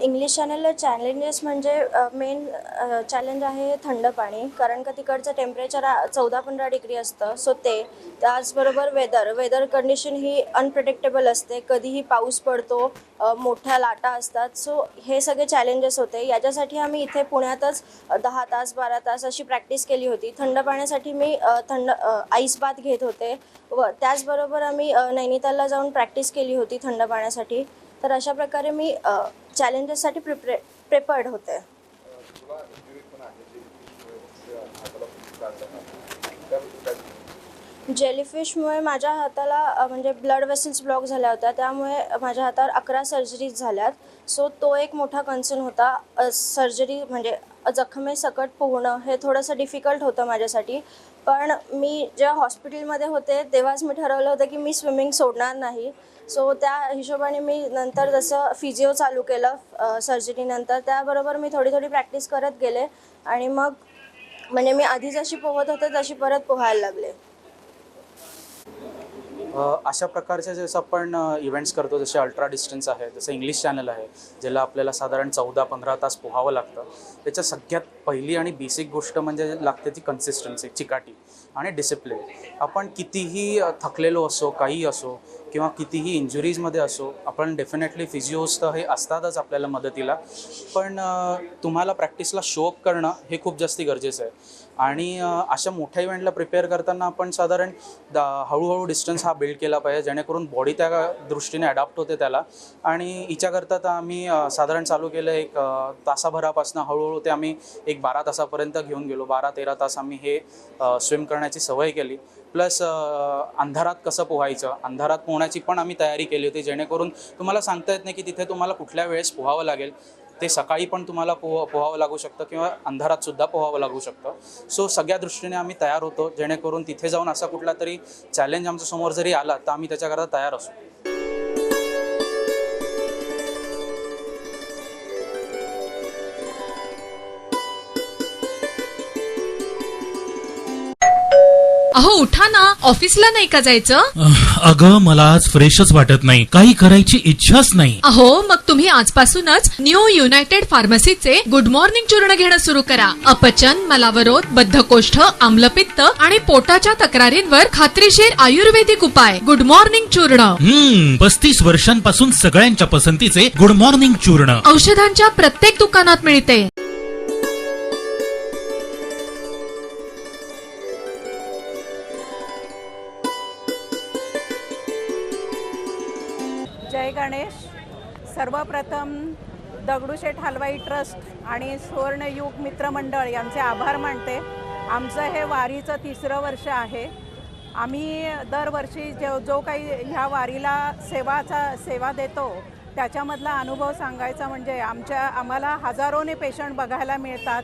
English चॅनलला challenges म्हणजे main challenge आहे थंड पाणी, कारण का तिकडचं टेम्परेचर 14-15 डिग्री असतं. सो त्याचबरोबर वेदर कंडिशन ही अनप्रिडिक्टेबल असते. कधीही पाऊस पडतो, मोठ्या लाटा असतात. सो हे सगळे चॅलेंजेस होते. याच्यासाठी आम्ही इथे पुण्यातच 10 तास 12 तास अशी प्रॅक्टिस केली होती. थंड पाण्यासाठी मी आईस बाथ घेत होते व त्याचबरोबर आम्ही नैनितालला जाऊन प्रॅक्टिस केली होती थंड पाण्यासाठी. तर अशा प्रकारे मी चॅलेंजेससाठी प्रिपेअर्ड होते. जेलीफिशमुळे माझ्या हाताला म्हणजे ब्लड वेसल्स ब्लॉक झाल्या होत्या, त्यामुळे माझ्या हातावर 11 सर्जरीज झाल्यात. सो तो एक मोठा कन्सर्न होता. सर्जरी म्हणजे जखमेसकट पोहणं हे थोडंसं डिफिकल्ट होतं माझ्यासाठी. पण मी जेव्हा हॉस्पिटलमध्ये होते तेव्हाच मी ठरवलं होतं की मी स्विमिंग सोडणार नाही. सो त्या हिशोबाने मी नंतर जसं फिजिओ चालू केलं सर्जरीनंतर, त्याबरोबर मी थोडी प्रॅक्टिस करत गेले आणि मग म्हणजे मी आधी जशी पोहत होते तशी परत पोहायला लागले. अशा प्रकारचे जसं आपण इव्हेंट्स करतो, जसे अल्ट्रा डिस्टन्स आहे, जसं इंग्लिश चॅनल आहे, ज्याला आपल्याला साधारण 14-15 तास पोहावं लागतं. त्याच्या सगळ्यात पहिली आणि बेसिक गोष्ट म्हणजे लागते ती कन्सिस्टन्सी, चिकाटी आणि डिसिप्लिन. आपण कितीही थकलेलो असो, काही असो किंवा कितीही इंजुरीजमध्ये असो, आपण डेफिनेटली फिजिओज तर हे असतातच आपल्याला मदतीला, पण तुम्हाला प्रॅक्टिसला शो अप करणं हे खूप जास्ती गरजेचं आहे. आणि अशा मोठ्या इव्हेंटला प्रिपेअर करताना आपण साधारण हळूहळू डिस्टन्स हा बिल्ड केला पाहिजे, जेणेकरून बॉडी त्या दृष्टीने अडॅप्ट होते त्याला. आणि हिच्याकरता तर आम्ही साधारण चालू केलं एक तासाभरापासून हळूहळू ते आम्ही एक 12 तासापर्यंत घेऊन गेलो. 12-13 तास आम्ही हे स्विम करण्याची सवय केली. प्लस अंधारात कसं पोहायचं, अंधारात पोहण्याची पण आम्ही तयारी केली होती, जेणेकरून तुम्हाला सांगता येत नाही की तिथे तुम्हाला कुठल्या वेळेस पोहावं लागेल. ते सकाळी पण तुम्हाला पोहावं लागू शकतं किंवा अंधारातसुद्धा पोहावं लागू शकतं. सो सगळ्या दृष्टीने आम्ही तयार होतो, जेणेकरून तिथे जाऊन असा कुठला तरी चॅलेंज आमच्यासमोर जरी आला तर आम्ही त्याच्याकरता तयार असू. अहो उठा ना, ऑफिसला नाही का जायचं? अगं मला आज फ्रेशच वाटत नाही, काही करायची इच्छाच नाही. अहो मग तुम्ही आजपासूनच न्यू युनायटेड फार्मसीचे गुड मॉर्निंग चूर्ण घेणं सुरू करा. अपचन, मलावरोध, बद्धकोष्ठ, आम्लपित्त आणि पोटाच्या तक्रारींवर खात्रीशीर आयुर्वेदिक उपाय. गुड मॉर्निंग चूर्ण. 35 वर्षांपासून सगळ्यांच्या पसंतीचे गुड मॉर्निंग चूर्ण औषधांच्या प्रत्येक दुकानात मिळते. जय गणेश. सर्वप्रथम दगडूशेठ हलवाई ट्रस्ट आणि सुवर्णयुग मित्रमंडळ यांचे आभार मानते. आमचं हे वारीचं 3रं वर्ष आहे. आम्ही दरवर्षी जो काही ह्या वारीला सेवा देतो त्याच्यामधला अनुभव सांगायचा म्हणजे आम्हाला हजारोने पेशंट बघायला मिळतात.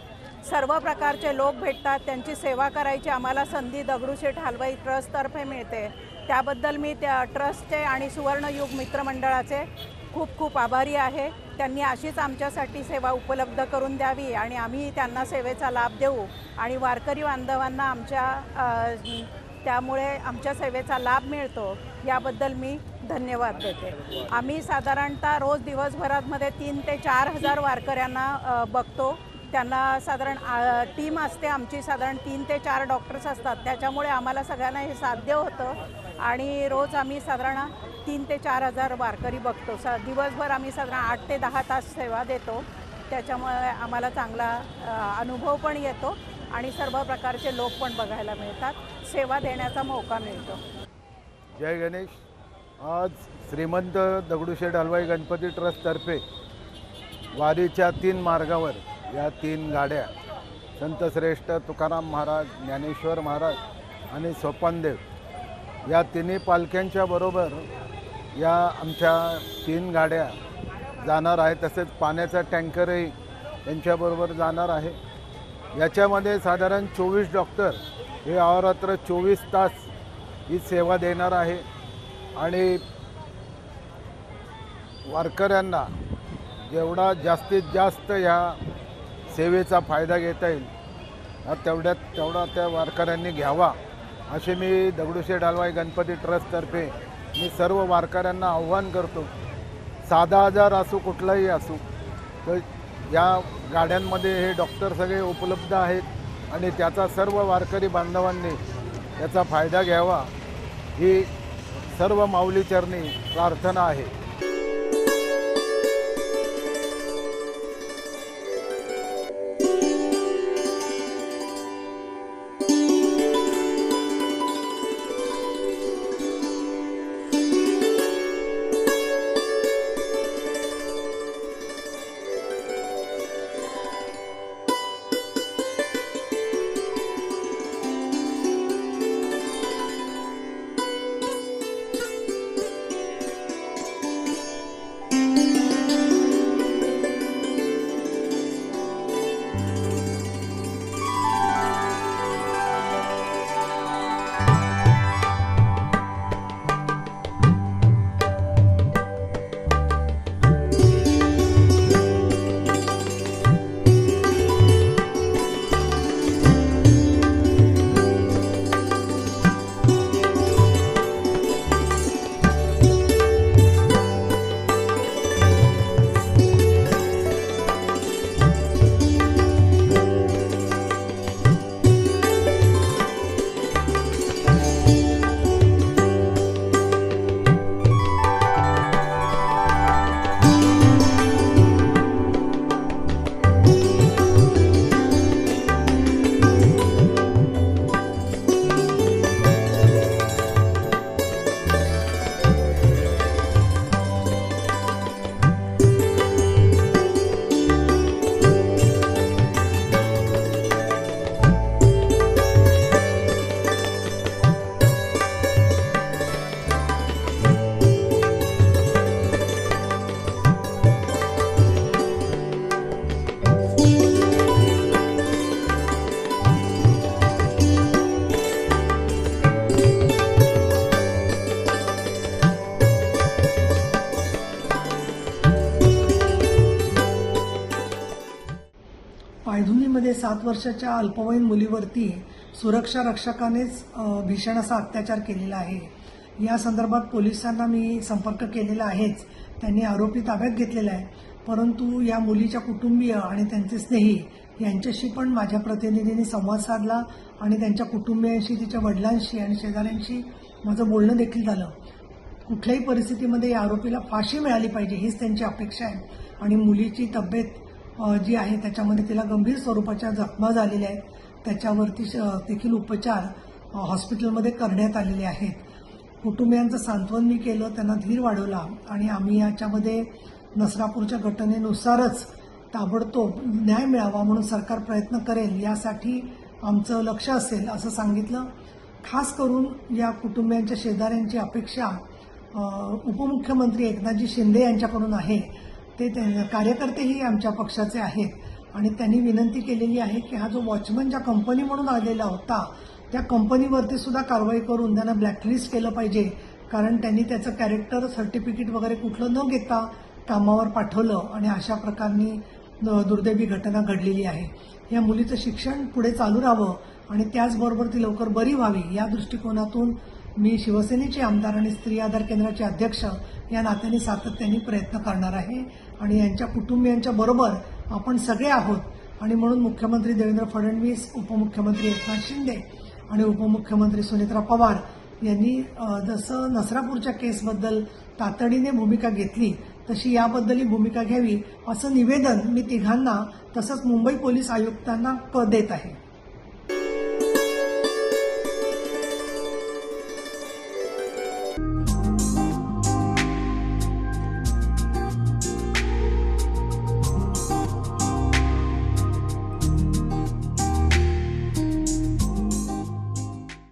सर्व प्रकारचे लोक भेटतात, त्यांची सेवा करायची आम्हाला संधी दगडूशेठ हलवाई ट्रस्टतर्फे मिळते. त्याबद्दल मी त्या ट्रस्टचे आणि सुवर्णयुग मित्रमंडळाचे खूप आभारी आहे. त्यांनी अशीच आमच्यासाठी सेवा उपलब्ध करून द्यावी आणि आम्ही त्यांना सेवेचा लाभ देऊ आणि वारकरी बांधवांना त्यामुळे आमच्या सेवेचा लाभ मिळतो, याबद्दल मी धन्यवाद देते. आम्ही साधारणतः रोज दिवसभरामध्ये 3 ते 4 हजार वारकऱ्यांना बघतो. त्यांना साधारण टीम असते आमची, साधारण 3 ते 4 डॉक्टर्स असतात. त्याच्यामुळे आम्हाला सगळ्यांना हे साध्य होतं आणि रोज आम्ही साधारण 3 ते 4 हजार वारकरी बघतो. दिवसभर आम्ही साधारण 8 ते 10 तास सेवा देतो. त्याच्यामुळे आम्हाला चांगला अनुभव पण येतो आणि सर्व प्रकारचे लोक पण बघायला मिळतात. सेवा देण्याचा मौका मिळतो. जय गणेश. आज श्रीमंत दगडूशेठ हलवाई गणपती ट्रस्टतर्फे वारीच्या 3 मार्गावर या 3 गाड्या संतश्रेष्ठ तुकाराम महाराज, ज्ञानेश्वर महाराज आणि सोपानदेव या 3 पालख्यांच्या बरोबर या आमच्या 3 गाड्या जाणार आहे. तसेच पाण्याचा टँकरही त्यांच्याबरोबर जाणार आहे. याच्यामध्ये साधारण 24 डॉक्टर हे अहोरात्र 24 तास ही सेवा देणार आहे आणि वारकऱ्यांना जेवढा जास्तीत जास्त ह्या सेवेचा फायदा घेता येईल तेवढा त्या वारकऱ्यांनी घ्यावा असे मी दगडूशेठ हलवाई गणपती ट्रस्टतर्फे मी सर्व वारकऱ्यांना आव्हान करतो. साधा आजार असो कुठलाही असो, तर या गाड्यांमध्ये हे डॉक्टर सगळे उपलब्ध आहेत आणि त्याचा सर्व वारकरी बांधवांनी याचा फायदा घ्यावा ही सर्व माऊली चरणी प्रार्थना आहे. पायधुनीमध्ये 7 वर्षाच्या अल्पवयीन मुलीवरती सुरक्षा रक्षकानेच भीषण असा अत्याचार केलेला आहे. या संदर्भात पोलिसांना मी संपर्क केलेला आहेच. त्यांनी आरोपी ताब्यात घेतलेला आहे. परंतु या मुलीच्या कुटुंबीय आणि त्यांचे स्नेही यांच्याशी पण माझ्या प्रतिनिधींनी संवाद साधला आणि त्यांच्या कुटुंबियांशी, तिच्या वडिलांशी आणि शेजाऱ्यांशी माझं बोलणं देखील झालं. कुठल्याही परिस्थितीमध्ये या आरोपीला फाशी मिळाली पाहिजे हीच त्यांची अपेक्षा आहे. आणि मुलीची तब्येत जी आहे त्याच्यामध्ये तिला गंभीर स्वरूपाच्या जखमा झालेल्या आहेत. त्याच्यावरती देखील उपचार हॉस्पिटलमध्ये करण्यात आलेले आहेत. कुटुंबियांचं सांत्वन मी केलं, त्यांना धीर वाढवला आणि आम्ही याच्यामध्ये नसरापूरच्या घटनेनुसारच ताबडतोब न्याय मिळावा म्हणून सरकार प्रयत्न करेल यासाठी आमचं लक्ष असेल असं सांगितलं. खास करून या कुटुंबियांच्या शेजाऱ्यांची अपेक्षा उपमुख्यमंत्री एकनाथजी शिंदे यांच्याकडून आहे. ते कार्यकर्तेही आमच्या पक्षाचे आहेत आणि त्यांनी विनंती केलेली आहे की हा जो वॉचमन ज्या कंपनी म्हणून आलेला होता त्या कंपनीवरती सुद्धा कारवाई करून त्यांना ब्लॅकलिस्ट केलं पाहिजे. कारण त्यांनी त्याचं कॅरेक्टर सर्टिफिकेट वगैरे कुठलं न घेता कामावर पाठवलं आणि अशा प्रकारनी दुर्दैवी घटना घडलेली आहे. या मुलीचं शिक्षण पुढे चालू राहावं आणि त्याचबरोबर ती लवकर बरी व्हावी या दृष्टिकोनातून मी शिवसेनेचे आमदार आणि स्त्री आधार केंद्राचे अध्यक्ष या नात्याने सातत्याने प्रयत्न करणार आहे आणि यांच्या कुटुंबियांच्या बरोबर आपण सगळे आहोत. आणि म्हणून मुख्यमंत्री देवेंद्र फडणवीस, उपमुख्यमंत्री एकनाथ शिंदे आणि उपमुख्यमंत्री सुनेत्रा पवार यांनी जसं नसरापूरच्या केसबद्दल तातडीने भूमिका घेतली तशी याबद्दलही भूमिका घ्यावी असं निवेदन मी तिघांना तसंच मुंबई पोलीस आयुक्तांना देत आहे.